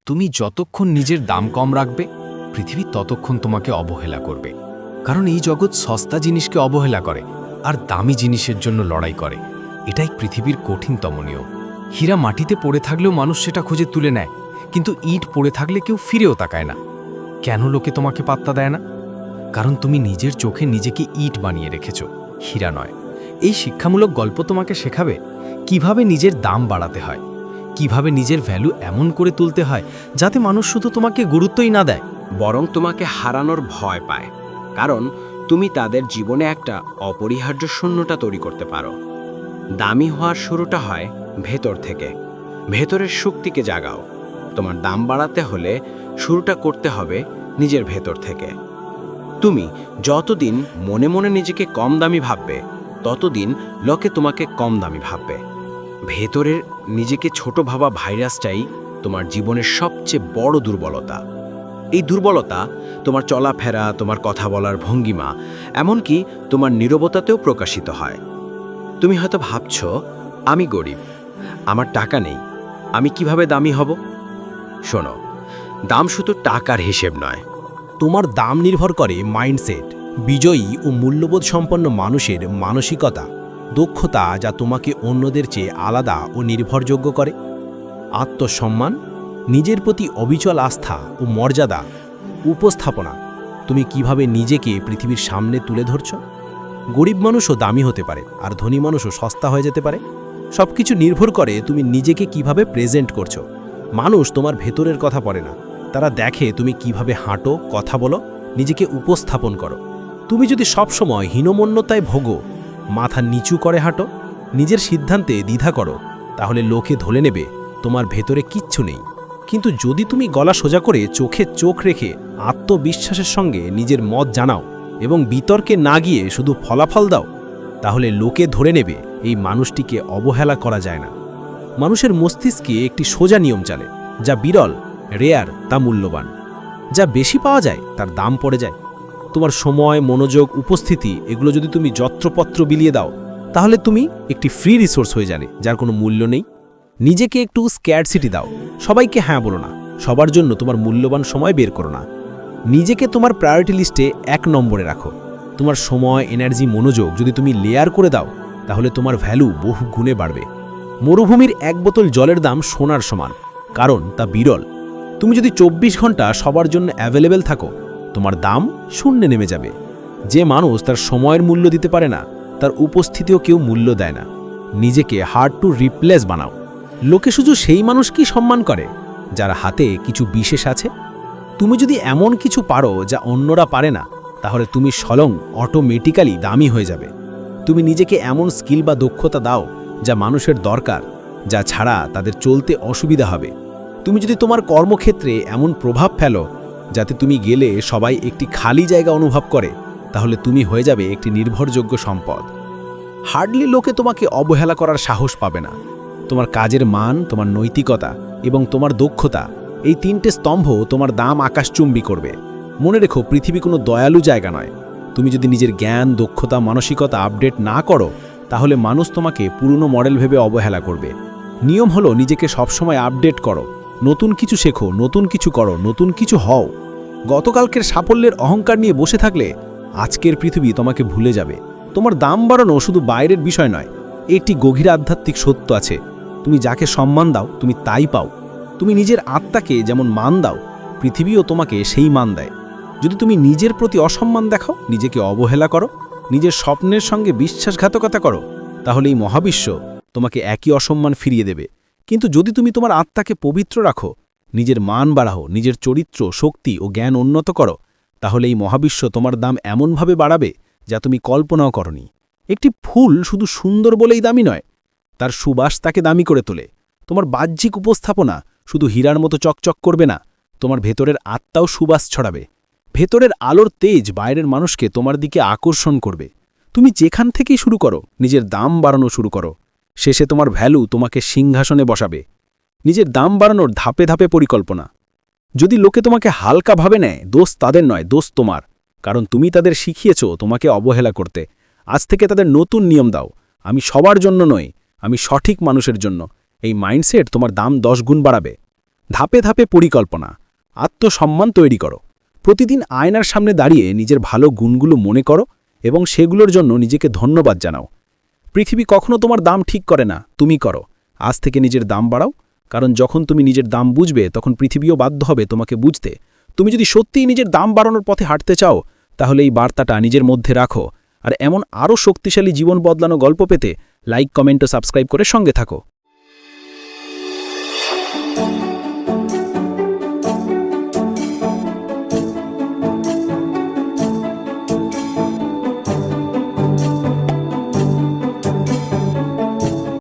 তুমি যতক্ষণ নিজের দাম কম রাখবে পৃথিবী ততক্ষণ তোমাকে অবহেলা করবে। কারণ এই জগৎ সস্তা জিনিসকে অবহেলা করে আর দামি জিনিসের জন্য লড়াই করে। এটাই পৃথিবীর কঠিনতম নিয়ম। হীরা মাটিতে পড়ে থাকলেও মানুষ সেটা খুঁজে তুলে নেয়, কিন্তু ইট পড়ে থাকলে কেউ ফিরেও তাকায় না। কেন লোকে তোমাকে পাত্তা দেয় না? কারণ তুমি নিজের চোখে নিজেকে ইট বানিয়ে রেখেছ, হীরা নয়। এই শিক্ষামূলক গল্প তোমাকে শেখাবে কিভাবে নিজের দাম বাড়াতে হয়, কিভাবে নিজের ভ্যালু এমন করে তুলতে হয় যাতে মানুষ শুধু তোমাকে গুরুত্বই না দেয়, বরং তোমাকে হারানোর ভয় পায়। কারণ তুমি তাদের জীবনে একটা অপরিহার্য শূন্যতা তৈরি করতে পারো। দামি হওয়ার শুরুটা হয় ভেতর থেকে। ভেতরের শক্তিকে জাগাও। তোমার দাম বাড়াতে হলে শুরুটা করতে হবে নিজের ভেতর থেকে। তুমি যতদিন মনে মনে নিজেকে কম দামি ভাববে, ততদিন লোকে তোমাকে কম দামি ভাববে। ভেতরের নিজেকে ছোট ভাবা ভাইরাসটাই তোমার জীবনের সবচেয়ে বড় দুর্বলতা। এই দুর্বলতা তোমার চলাফেরা, তোমার কথা বলার ভঙ্গিমা, এমনকি তোমার নীরবতাতেও প্রকাশিত হয়। তুমি হয়তো ভাবছো, আমি গরিব, আমার টাকা নেই, আমি কিভাবে দামি হব? শোনো, দাম শুধু টাকার হিসেব নয়। তোমার দাম নির্ভর করে মাইন্ডসেট, বিজয়ী ও মূল্যবোধ সম্পন্ন মানুষের মানসিকতা, দক্ষতা যা তোমাকে অন্যদের চেয়ে আলাদা ও নির্ভরযোগ্য করে, আত্মসম্মান, নিজের প্রতি অবিচল আস্থা ও মর্যাদা, উপস্থাপনা, তুমি কিভাবে নিজেকে পৃথিবীর সামনে তুলে ধরছ। গরিব মানুষও দামি হতে পারে আর ধনী মানুষও সস্তা হয়ে যেতে পারে। সব কিছু নির্ভর করে তুমি নিজেকে কিভাবে প্রেজেন্ট করছো। মানুষ তোমার ভেতরের কথা পড়ে না, তারা দেখে তুমি কিভাবে হাঁটো, কথা বলো, নিজেকে উপস্থাপন করো। তুমি যদি সবসময় হীনমন্যতায় ভোগো, মাথা নিচু করে হাঁটো, নিজের সিদ্ধান্তে দ্বিধা করো, তাহলে লোকে ধরে নেবে তোমার ভেতরে কিচ্ছু নেই। কিন্তু যদি তুমি গলা সোজা করে চোখে চোখ রেখে আত্মবিশ্বাসের সঙ্গে নিজের মত জানাও এবং বিতর্কে না গিয়ে শুধু ফলাফল দাও, তাহলে লোকে ধরে নেবে এই মানুষটিকে অবহেলা করা যায় না। মানুষের মস্তিষ্কে একটি সোজা নিয়ম চলে, যা বিরল, রেয়ার তা মূল্যবান, যা বেশি পাওয়া যায় তার দাম পড়ে যায়। তোমার সময়, মনোযোগ, উপস্থিতি এগুলো যদি তুমি যত্রপত্র বিলিয়ে দাও, তাহলে তুমি একটি ফ্রি রিসোর্স হয়ে যাবে যার কোনো মূল্য নেই। নিজেকে একটু স্ক্যারসিটি দাও, সবাইকে হ্যাঁ বলো না, সবার জন্য তোমার মূল্যবান সময় বের করো না। নিজেকে তোমার প্রায়োরিটি লিস্টে 1 নম্বরে রাখো। তোমার সময়, এনার্জি, মনোযোগ যদি তুমি লেয়ার করে দাও, তাহলে তোমার ভ্যালু বহু গুণে বাড়বে। মরুভূমির 1 বোতল জলের দাম সোনার সমান, কারণ তা বিরল। তুমি যদি 24 ঘন্টা সবার জন্য অ্যাভেলেবেল থাকো, তোমার দাম শূন্যে নেমে যাবে। যে মানুষ তার সময়ের মূল্য দিতে পারে না, তার উপস্থিতিও কেউ মূল্য দেয় না। নিজেকে হার্ড টু রিপ্লেস বানাও। লোকে শুধু সেই মানুষকেই সম্মান করে যার হাতে কিছু বিশেষ আছে। তুমি যদি এমন কিছু পারো যা অন্যরা পারে না, তাহলে তুমি স্বয়ং অটোমেটিক্যালি দামি হয়ে যাবে। তুমি নিজেকে এমন স্কিল বা দক্ষতা দাও যা মানুষের দরকার, যা ছাড়া তাদের চলতে অসুবিধা হবে। তুমি যদি তোমার কর্মক্ষেত্রে এমন প্রভাব ফেলো যাতে তুমি গেলে সবাই একটি খালি জায়গা অনুভব করে, তাহলে তুমি হয়ে যাবে একটি নির্ভরযোগ্য সম্পদ। হার্ডলি লোকে তোমাকে অবহেলা করার সাহস পাবে না। তোমার কাজের মান, তোমার নৈতিকতা এবং তোমার দক্ষতা, এই 3টে স্তম্ভ তোমার দাম আকাশচুম্বী করবে। মনে রেখো, পৃথিবী কোনো দয়ালু জায়গা নয়। তুমি যদি নিজের জ্ঞান, দক্ষতা, মানসিকতা আপডেট না করো, তাহলে মানুষ তোমাকে পুরনো মডেল ভেবে অবহেলা করবে। নিয়ম হলো নিজেকে সবসময় আপডেট করো, নতুন কিছু শেখো, নতুন কিছু করো, নতুন কিছু হও। গতকালকের সাফল্যের অহংকার নিয়ে বসে থাকলে আজকের পৃথিবী তোমাকে ভুলে যাবে। তোমার দাম বাড়ানো শুধু বাইরের বিষয় নয়, একটি গভীর আধ্যাত্মিক সত্য আছে। তুমি যাকে সম্মান দাও, তুমি তাই পাও। তুমি নিজের আত্মাকে যেমন মান দাও, পৃথিবীও তোমাকে সেই মান দেয়। যদি তুমি নিজের প্রতি অসম্মান দেখাও, নিজেকে অবহেলা করো, নিজের স্বপ্নের সঙ্গে বিশ্বাসঘাতকতা করো, তাহলে এই মহাবিশ্ব তোমাকে একই অসম্মান ফিরিয়ে দেবে। কিন্তু যদি তুমি তোমার আত্মাকে পবিত্র রাখো, নিজের মান বাড়াও, নিজের চরিত্র, শক্তি ও জ্ঞান উন্নত করো, তাহলে এই মহাবিশ্ব তোমার দাম এমনভাবে বাড়াবে যা তুমি কল্পনাও করনি। একটি ফুল শুধু সুন্দর বলেই দামি নয়, তার সুবাস তাকে দামি করে তোলে। তোমার বাহ্যিক উপস্থাপনা শুধু হীরার মতো চকচক করবে না, তোমার ভেতরের আত্মাও সুবাস ছড়াবে। ভেতরের আলোর তেজ বাইরের মানুষকে তোমার দিকে আকর্ষণ করবে। তুমি যেখান থেকেই শুরু করো, নিজের দাম বাড়ানো শুরু করো, শেষে তোমার ভ্যালু তোমাকে সিংহাসনে বসাবে। নিজের দাম বাড়ানোর ধাপে ধাপে পরিকল্পনা। যদি লোকে তোমাকে হালকা ভাবে নেয়, দোষ তাদের নয়, দোষ তোমার। কারণ তুমি তাদের শিখিয়েছ তোমাকে অবহেলা করতে। আজ থেকে তাদের নতুন নিয়ম দাও, আমি সবার জন্য নই, আমি সঠিক মানুষের জন্য। এই মাইন্ডসেট তোমার দাম 10 গুণ বাড়াবে। ধাপে ধাপে পরিকল্পনা, আত্মসম্মান তৈরি করো। প্রতিদিন আয়নার সামনে দাঁড়িয়ে নিজের ভালো গুণগুলো মনে করো এবং সেগুলোর জন্য নিজেকে ধন্যবাদ জানাও। পৃথিবী কখনো তোমার দাম ঠিক করে না, তুমি করো। আজ থেকে নিজের দাম বাড়াও, কারণ যখন তুমি নিজের দাম বুঝবে তখন পৃথিবীও বাধ্য হবে তোমাকে বুঝতে। তুমি যদি সত্যিই নিজের দাম বাড়ানোর পথে হাঁটতে চাও, তাহলে এই বার্তাটা নিজের মধ্যে রাখো। আর এমন আরও শক্তিশালী জীবন বদলানো গল্প পেতে লাইক, কমেন্ট ও সাবস্ক্রাইব করে সঙ্গে থাকো।